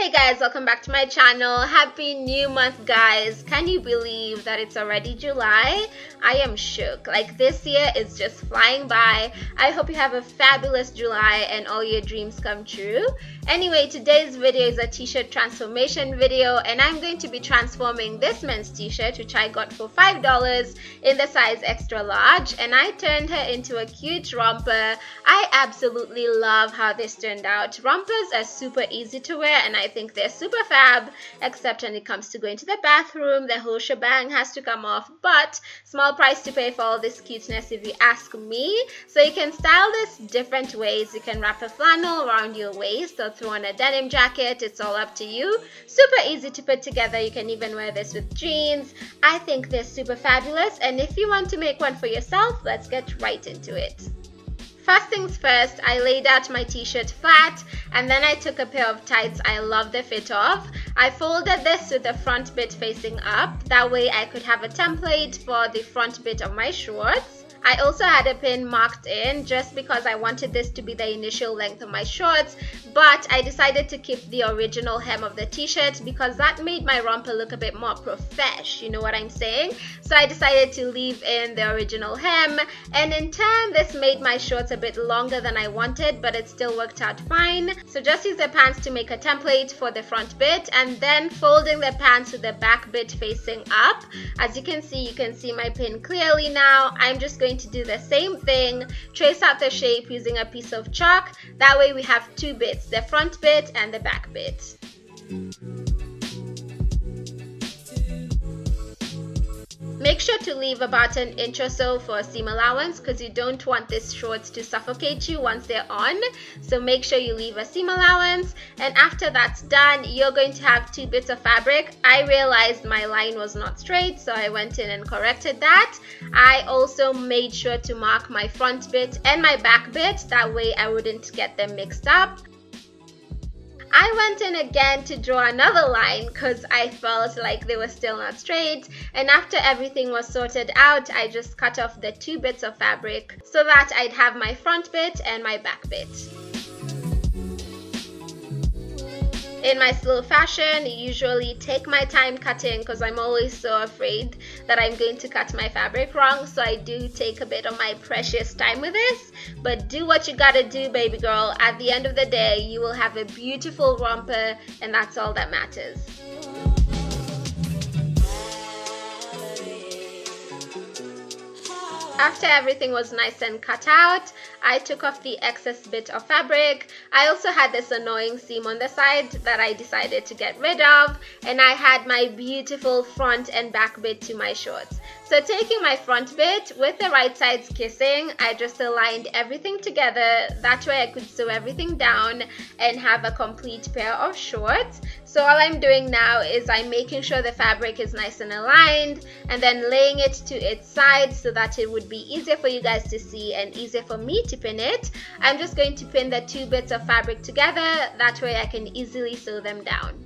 Hey guys, welcome back to my channel. Happy new month, guys. Can you believe that it's already July? I am shook. Like, this year is just flying by. I hope you have a fabulous July and all your dreams come true. Anyway, today's video is a t-shirt transformation video, and I'm going to be transforming this men's t-shirt, which I got for $5 in the size extra large, and I turned her into a cute romper. I absolutely love how this turned out. Rompers are super easy to wear, and I think they're super fab, except when it comes to going to the bathroom, the whole shebang has to come off. But small price to pay for all this cuteness if you ask me. So you can style this different ways. You can wrap a flannel around your waist or throw on a denim jacket. It's all up to you. Super easy to put together. You can even wear this with jeans. I think they're super fabulous, and if you want to make one for yourself, let's get right into it. First things first, I laid out my t-shirt flat, and then I took a pair of tights I love the fit of. I folded this with the front bit facing up. That way I could have a template for the front bit of my shorts. I also had a pin marked in just because I wanted this to be the initial length of my shorts, but I decided to keep the original hem of the t-shirt because that made my romper look a bit more profesh, you know what I'm saying? So I decided to leave in the original hem, and in turn this made my shorts a bit longer than I wanted, but it still worked out fine. So just use the pants to make a template for the front bit, and then folding the pants with the back bit facing up. As you can see my pin clearly now. I'm just going to do the same thing, trace out the shape using a piece of chalk. That way we have two bits, the front bit and the back bit. Make sure to leave about an inch or so for a seam allowance because you don't want these shorts to suffocate you once they're on. So make sure you leave a seam allowance, and after that's done, you're going to have two bits of fabric. I realized my line was not straight, so I went in and corrected that. I also made sure to mark my front bit and my back bit, that way I wouldn't get them mixed up. I went in again to draw another line because I felt like they were still not straight, and after everything was sorted out, I just cut off the two bits of fabric so that I'd have my front bit and my back bit. In my slow fashion, usually take my time cutting because I'm always so afraid that I'm going to cut my fabric wrong, so I do take a bit of my precious time with this. But do what you gotta do, baby girl. At the end of the day, you will have a beautiful romper, and that's all that matters. After everything was nice and cut out, I took off the excess bit of fabric. I also had this annoying seam on the side that I decided to get rid of, and I had my beautiful front and back bit to my shorts. So taking my front bit with the right sides kissing, I just aligned everything together. That way I could sew everything down and have a complete pair of shorts. So all I'm doing now is I'm making sure the fabric is nice and aligned, and then laying it to its side so that it would be easier for you guys to see and easier for me to pin it. I'm just going to pin the two bits of fabric together. That way I can easily sew them down.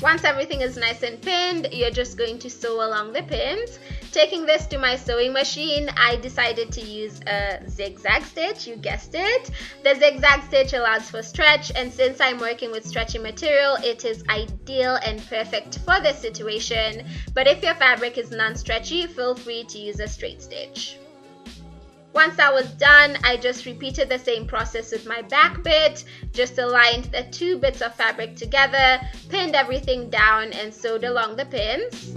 Once everything is nice and pinned, you're just going to sew along the pins. Taking this to my sewing machine, I decided to use a zigzag stitch. You guessed it. The zigzag stitch allows for stretch, and since I'm working with stretchy material, it is ideal and perfect for this situation. But if your fabric is non-stretchy, feel free to use a straight stitch. Once that was done, I just repeated the same process with my back bit, just aligned the two bits of fabric together, pinned everything down, and sewed along the pins.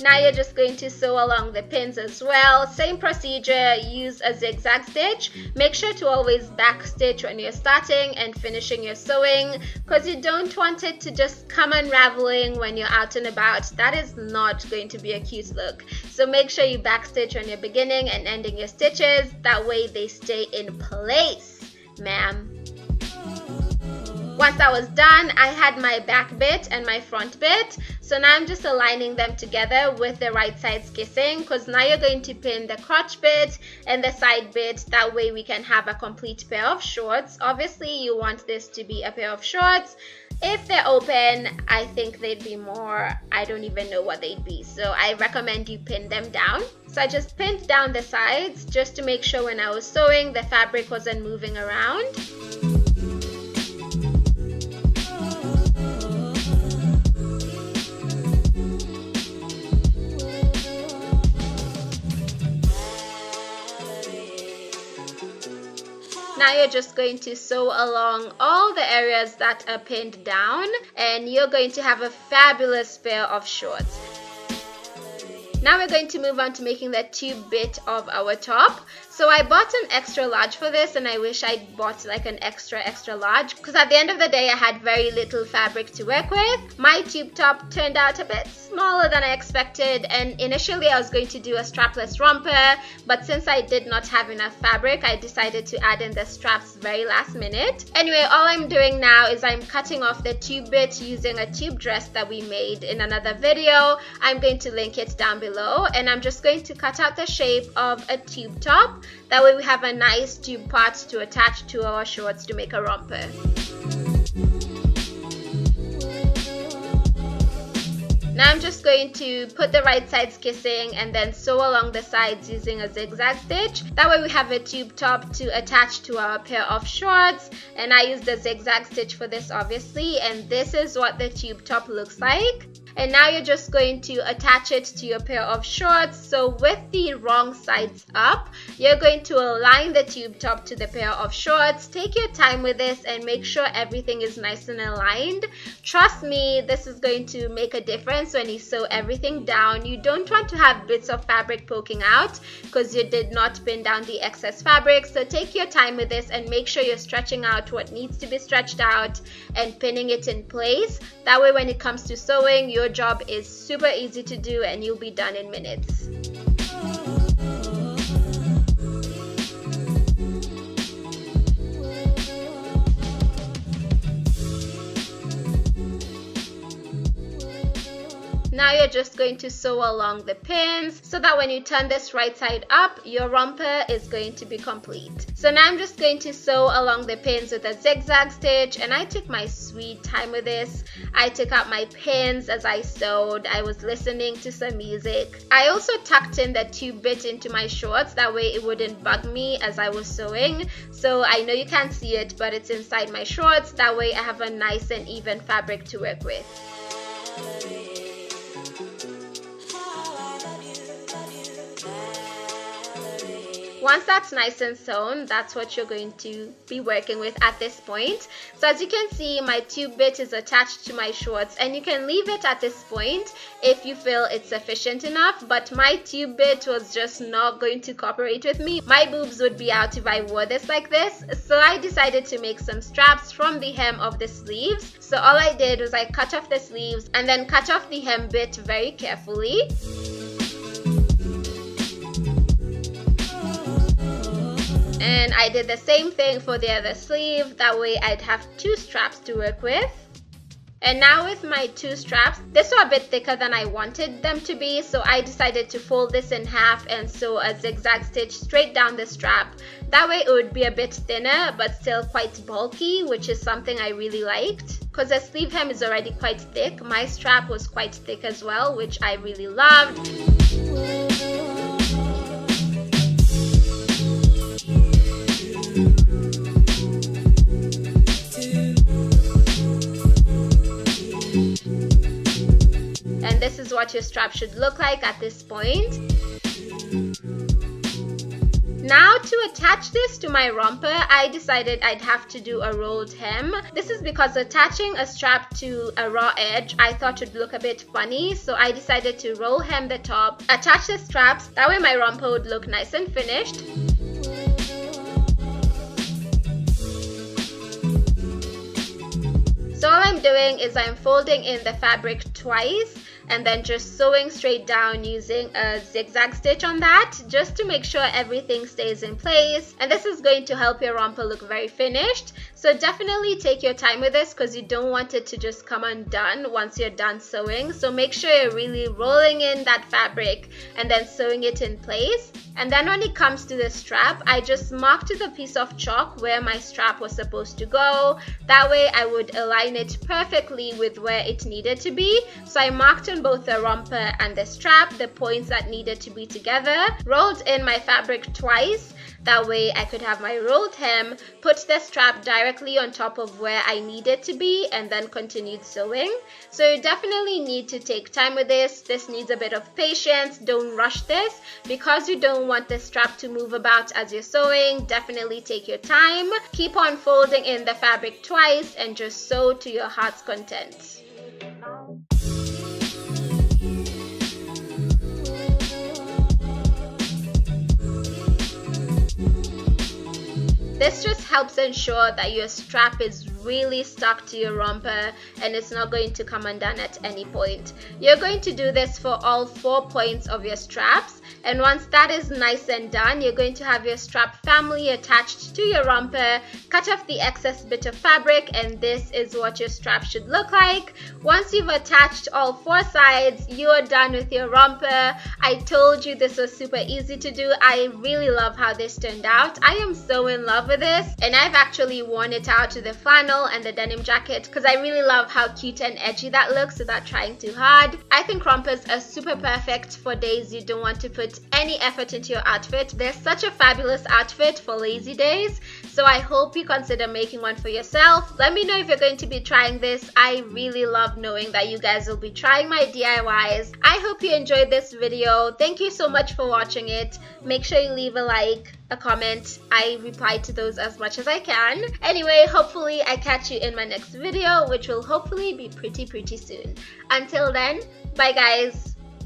Now you're just going to sew along the pins as well. Same procedure, use a zigzag stitch. Make sure to always back stitch when you're starting and finishing your sewing because you don't want it to just come unraveling when you're out and about. That is not going to be a cute look. So make sure you back stitch when you're beginning and ending your stitches. That way they stay in place, ma'am. Once that was done, I had my back bit and my front bit. So now I'm just aligning them together with the right sides kissing, because now you're going to pin the crotch bit and the side bit. That way we can have a complete pair of shorts. Obviously you want this to be a pair of shorts. If they're open, I think they'd be more, I don't even know what they'd be. So I recommend you pin them down. So I just pinned down the sides just to make sure when I was sewing, the fabric wasn't moving around. Now you're just going to sew along all the areas that are pinned down, and you're going to have a fabulous pair of shorts. Now we're going to move on to making the tube bit of our top. So I bought an extra large for this, and I wish I bought like an extra large, because at the end of the day I had very little fabric to work with. My tube top turned out a bit smaller than I expected, and initially I was going to do a strapless romper, but since I did not have enough fabric, I decided to add in the straps very last minute. Anyway, all I'm doing now is I'm cutting off the tube bit using a tube dress that we made in another video. I'm going to link it down below, and I'm just going to cut out the shape of a tube top. That way we have a nice tube part to attach to our shorts to make a romper. Now I'm just going to put the right sides kissing and then sew along the sides using a zigzag stitch. That way we have a tube top to attach to our pair of shorts, and I used a zigzag stitch for this obviously, and this is what the tube top looks like. And now you're just going to attach it to your pair of shorts. So with the wrong sides up, you're going to align the tube top to the pair of shorts. Take your time with this and make sure everything is nice and aligned. Trust me, this is going to make a difference when you sew everything down. You don't want to have bits of fabric poking out because you did not pin down the excess fabric. So take your time with this and make sure you're stretching out what needs to be stretched out and pinning it in place. That way when it comes to sewing, your job is super easy to do and you'll be done in minutes. Now you're just going to sew along the pins so that when you turn this right side up, your romper is going to be complete. So now I'm just going to sew along the pins with a zigzag stitch, and I took my sweet time with this. I took out my pins as I sewed. I was listening to some music. I also tucked in the tube bit into my shorts, that way it wouldn't bug me as I was sewing. So I know you can't see it, but it's inside my shorts. That way I have a nice and even fabric to work with. Once that's nice and sewn, that's what you're going to be working with at this point. So as you can see, my tube bit is attached to my shorts, and you can leave it at this point if you feel it's sufficient enough, but my tube bit was just not going to cooperate with me. My boobs would be out if I wore this like this, so I decided to make some straps from the hem of the sleeves. So all I did was I cut off the sleeves and then cut off the hem bit very carefully. And I did the same thing for the other sleeve, that way I'd have two straps to work with. And now with my two straps, these were a bit thicker than I wanted them to be, so I decided to fold this in half and sew a zigzag stitch straight down the strap. That way it would be a bit thinner but still quite bulky, which is something I really liked. Because the sleeve hem is already quite thick, my strap was quite thick as well, which I really loved. And this is what your strap should look like at this point. Now to attach this to my romper, I decided I'd have to do a rolled hem. This is because attaching a strap to a raw edge I thought would look a bit funny, so I decided to roll hem the top, attach the straps, that way my romper would look nice and finished. So all I'm doing is I'm folding in the fabric twice. and then just sewing straight down using a zigzag stitch on that, just to make sure everything stays in place. And this is going to help your romper look very finished. So definitely take your time with this because you don't want it to just come undone once you're done sewing. So make sure you're really rolling in that fabric and then sewing it in place. And then when it comes to the strap, I just marked with a piece of chalk where my strap was supposed to go. That way I would align it perfectly with where it needed to be. So I marked on both the romper and the strap the points that needed to be together, rolled in my fabric twice. That way I could have my rolled hem, put the strap directly on top of where I need it to be, and then continued sewing. So you definitely need to take time with this. This needs a bit of patience. Don't rush this because you don't want the strap to move about as you're sewing. Definitely take your time. Keep on folding in the fabric twice and just sew to your heart's content. This just helps ensure that your strap is really stuck to your romper and it's not going to come undone at any point. You're going to do this for all 4 points of your straps, and once that is nice and done, you're going to have your strap firmly attached to your romper. Cut off the excess bit of fabric, and this is what your strap should look like. Once you've attached all 4 sides, you're done with your romper. I told you this was super easy to do. I really love how this turned out. I am so in love with this, and I've actually worn it out to the flannel and the denim jacket because I really love how cute and edgy that looks without trying too hard. I think rompers are super perfect for days you don't want to put any effort into your outfit. They're such a fabulous outfit for lazy days, so I hope you consider making one for yourself. Let me know if you're going to be trying this. I really love knowing that you guys will be trying my DIYs. I hope you enjoyed this video. Thank you so much for watching it. Make sure you leave a like, a comment. I reply to those as much as I can. Anyway, hopefully I catch you in my next video, which will hopefully be pretty soon. Until then, bye guys.